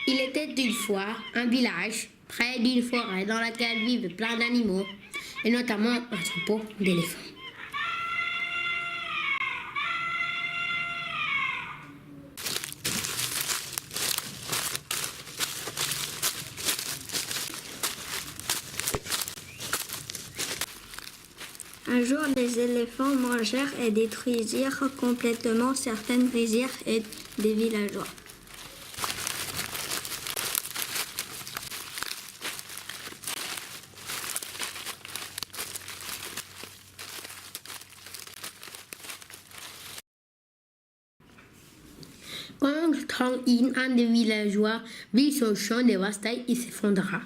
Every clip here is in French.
Il était une fois un village près d'une forêt dans laquelle vivent plein d'animaux, et notamment un troupeau d'éléphants. Un jour, les éléphants mangèrent et détruisirent complètement certaines rizières et des villageois. Quand un des villageois vit son champ dévasté, il s'effondra.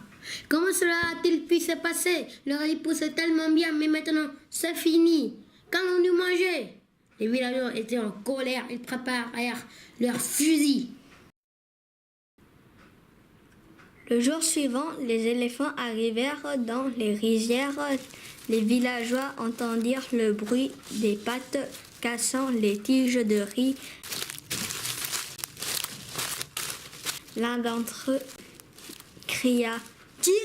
Comment cela a-t-il pu se passer? Le riz poussait tellement bien, mais maintenant c'est fini. Qu'allons-nous manger? Les villageois étaient en colère, ils préparèrent leurs fusils. Le jour suivant, les éléphants arrivèrent dans les rizières. Les villageois entendirent le bruit des pattes cassant les tiges de riz. L'un d'entre eux cria « Tirez !»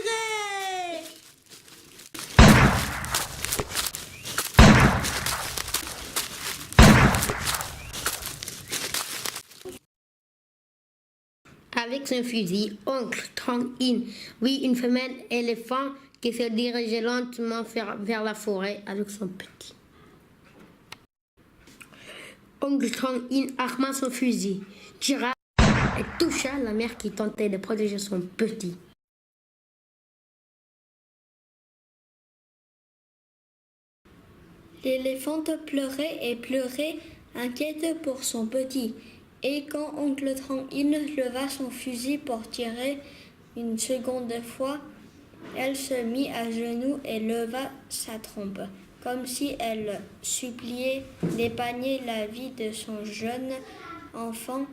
Avec son fusil, oncle Tong-in vit une femelle éléphant qui se dirigeait lentement vers la forêt avec son petit. Oncle Tong-in arma son fusil, tira et toucha la mère qui tentait de protéger son petit. L'éléphante pleurait et pleurait, inquiète pour son petit. Et quand oncle Tong-in leva son fusil pour tirer une seconde fois, elle se mit à genoux et leva sa trompe, comme si elle suppliait d'épargner la vie de son jeune enfant.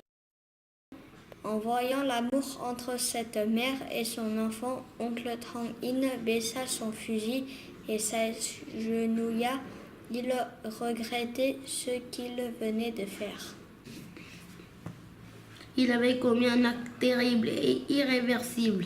En voyant l'amour entre cette mère et son enfant, oncle Tong-in baissa son fusil et s'agenouilla. Il regrettait ce qu'il venait de faire. Il avait commis un acte terrible et irréversible.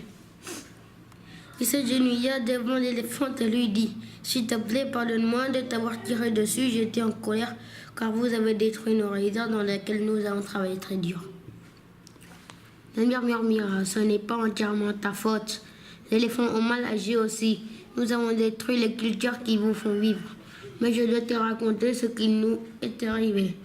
Il s'agenouilla devant l'éléphant et lui dit « S'il te plaît, pardonne-moi de t'avoir tiré dessus, j'étais en colère car vous avez détruit nos rizières dans lesquelles nous avons travaillé très dur. » La mère murmura « Ce n'est pas entièrement ta faute. L'éléphant a mal agi aussi. Nous avons détruit les cultures qui vous font vivre. Mais je dois te raconter ce qui nous est arrivé.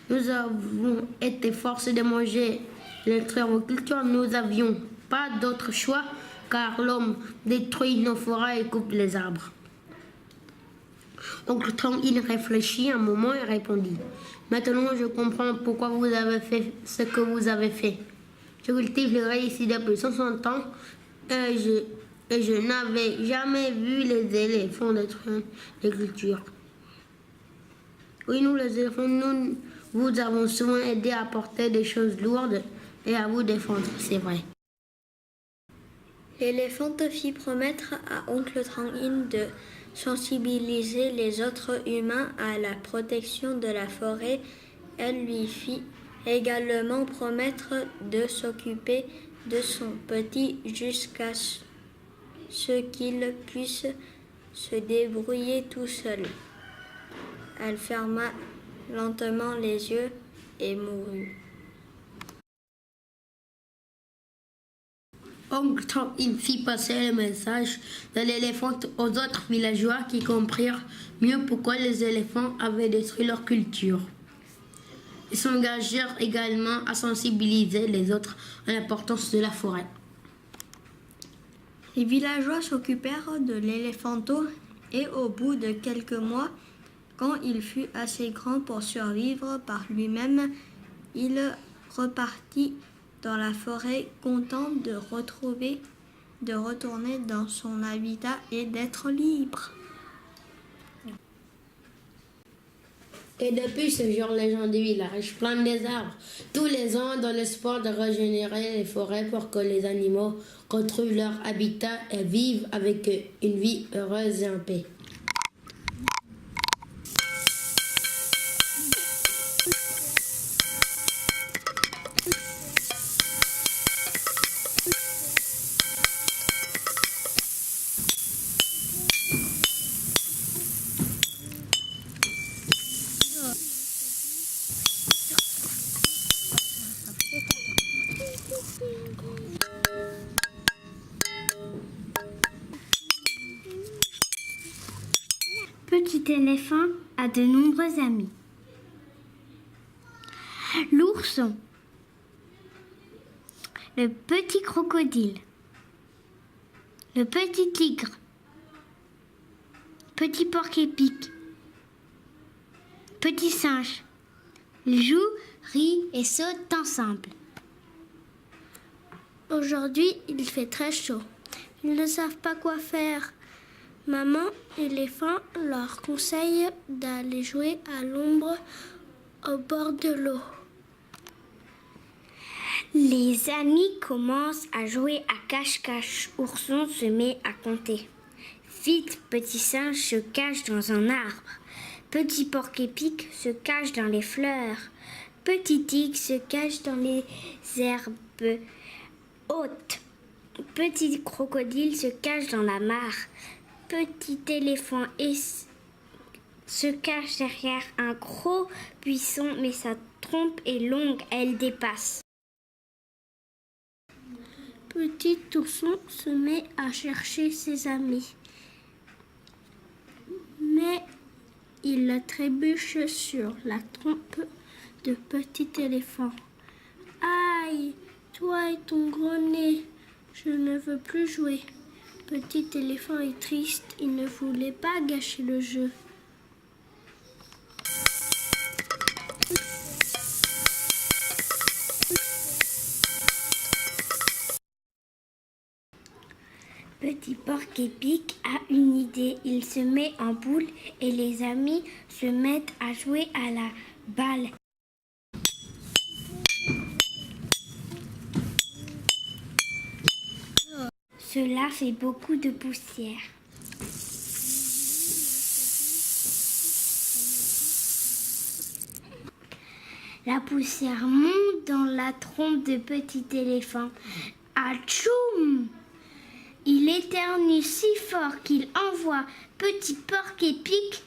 Nous avons été forcés de manger et détruire vos cultures. Nous n'avions pas d'autre choix car l'homme détruit nos forêts et coupe les arbres. » Oncle Tong-in réfléchit un moment et répondit « Maintenant je comprends pourquoi vous avez fait ce que vous avez fait. Je cultive le riz ici depuis 60 ans et je n'avais jamais vu les éléphants détruire les cultures. Oui, nous les éléphants, nous vous avons souvent aidé à porter des choses lourdes et à vous défendre, c'est vrai. » L'éléphante fit promettre à oncle Tong-in de sensibiliser les autres humains à la protection de la forêt. Elle lui fit également promettre de s'occuper de son petit jusqu'à ce qu'il puisse se débrouiller tout seul. Elle ferma lentement les yeux et mourut. Oncle Tong-in fit passer le message de l'éléphant aux autres villageois qui comprirent mieux pourquoi les éléphants avaient détruit leur culture. Ils s'engagèrent également à sensibiliser les autres à l'importance de la forêt. Les villageois s'occupèrent de l'éléphanto et au bout de quelques mois, quand il fut assez grand pour survivre par lui-même, il repartit dans la forêt, content de retourner dans son habitat et d'être libre. Et depuis ce jour, les gens du village plantent des arbres tous les ans dans l'espoir de régénérer les forêts pour que les animaux retrouvent leur habitat et vivent avec eux une vie heureuse et en paix. petit éléphant a de nombreux amis. L'ourson, le petit crocodile, le petit tigre, petit porc-épic, petit singe. Ils jouent, rient et sautent ensemble. Aujourd'hui, il fait très chaud. Ils ne savent pas quoi faire. Maman éléphant leur conseille d'aller jouer à l'ombre au bord de l'eau. Les amis commencent à jouer à cache-cache. Ourson se met à compter. Vite, petit singe se cache dans un arbre. Petit porc-épic se cache dans les fleurs. Petit tigre se cache dans les herbes hautes. Petit crocodile se cache dans la mare. Petit éléphant se cache derrière un gros buisson, mais sa trompe est longue, elle dépasse. Petit ourson se met à chercher ses amis. Mais il trébuche sur la trompe de petit éléphant. Aïe, toi et ton gros nez, je ne veux plus jouer. Petit éléphant est triste, il ne voulait pas gâcher le jeu. Petit porc-épic a une idée. Il se met en boule et les amis se mettent à jouer à la balle. Cela fait beaucoup de poussière. La poussière monte dans la trompe de petit éléphant. Atchoum! Il éternue si fort qu'il envoie petit porc-épic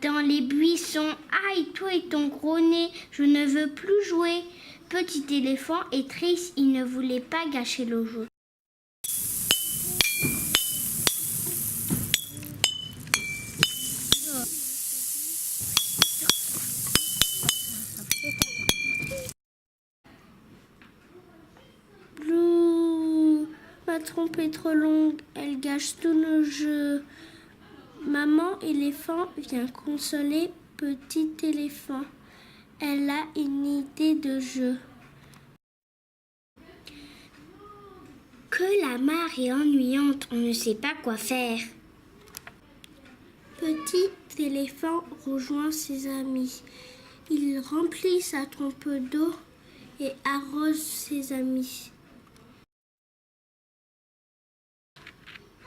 dans les buissons. Aïe, toi et ton gros nez, je ne veux plus jouer. Petit éléphant est triste, il ne voulait pas gâcher le jeu. Ma trompe est trop longue, elle gâche tous nos jeux. Maman éléphant vient consoler petit éléphant. Elle a une idée de jeu. Que la mare est ennuyante, on ne sait pas quoi faire. Petit éléphant rejoint ses amis. Il remplit sa trompe d'eau et arrose ses amis.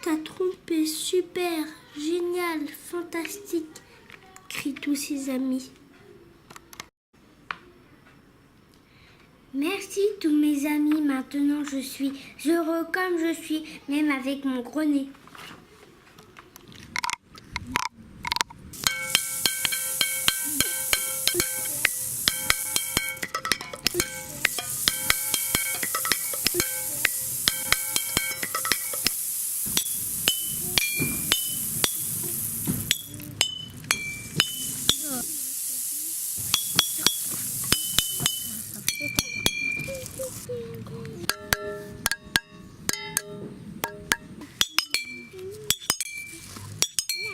Ta trompe est super, géniale, fantastique, crient tous ses amis. Merci tous mes amis, maintenant je suis heureux comme je suis, même avec mon gros nez.